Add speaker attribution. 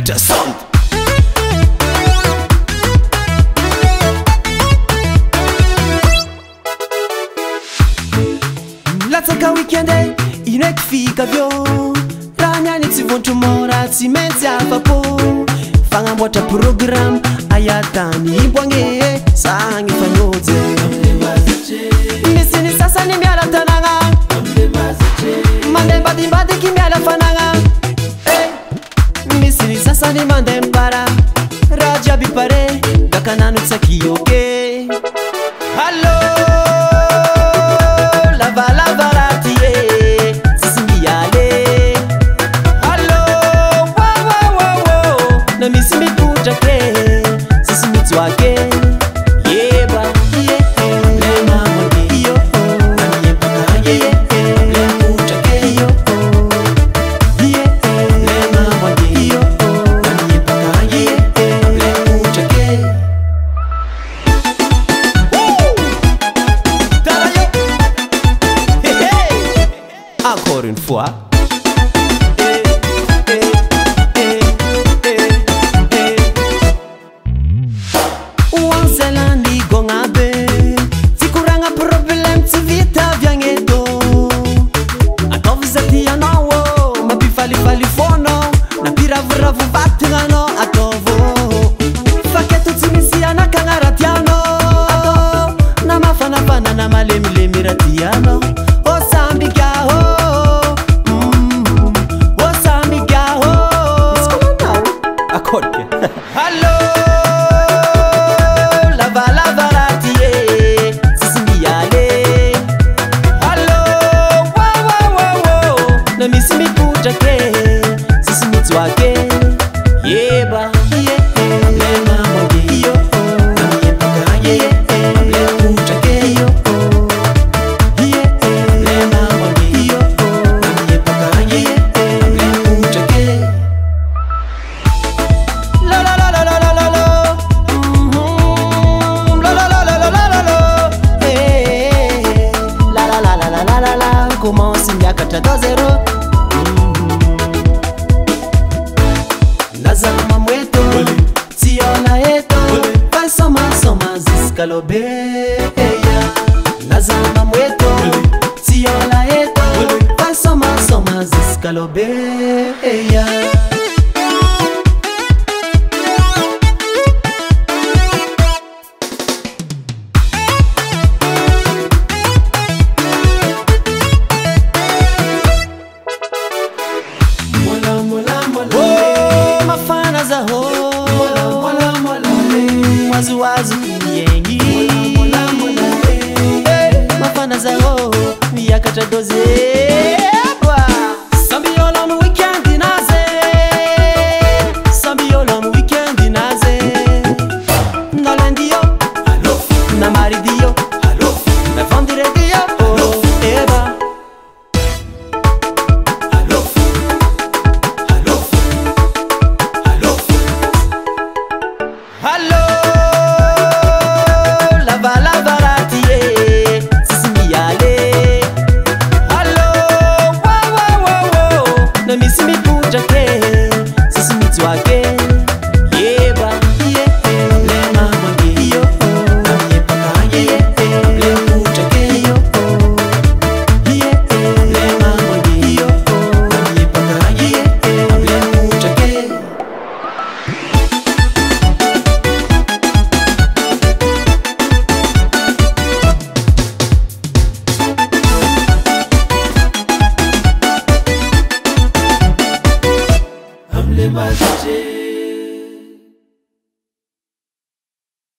Speaker 1: Better sound.
Speaker 2: Latsaka weekend ino eky fika vyo raha niany tsy vontro mora tsy maintsy afa-po fagnamboatra programme ayatany imboagny sagny fanojy misy ny sasany miala tanagna mandeha mbadimbadiky miala fanagna misy ny sasany mandeha mipara raha jiaby pare dakanano tsakioke allo lava ratie sisi miale allo wow na misi miputrake sisi mitswake yeba lema mwage yo aniyepaka leputrake yo lema mwage yo aniyepaka leputrake. Encore une fois. Wanzelandi gongabe sikuranga problem tsivita vyangedo atovizati anawo mapifalifali fono na piravuravu vatingano atovo faketu tsimisiana kangaratiano ato na mafanafana na malemilemi ratiano Hello, lava ratie, sisi miale. Hello, wow, na misi miputrake, sisi mitswake. Yeba, lema mwage yo, aniyepaka leputrake yo. Lema mwage yo, aniyepaka leputrake. Commence miaka 2-0 nazama mweto siona eto vai soma ziska lobeya nazama mweto siona eto vai soma ziska lobeya. Wazu yengi mafana zao miaka 12 sambiolo mu weekend naze na lendio na maridio na vendiredio eba hello lava ratie sisi miale allo wow na misi miputrake sisi mitswake yeba lema mwage yo aniyepaka leputrake yo lema mwage yo aniyepaka leputrake.
Speaker 1: I'm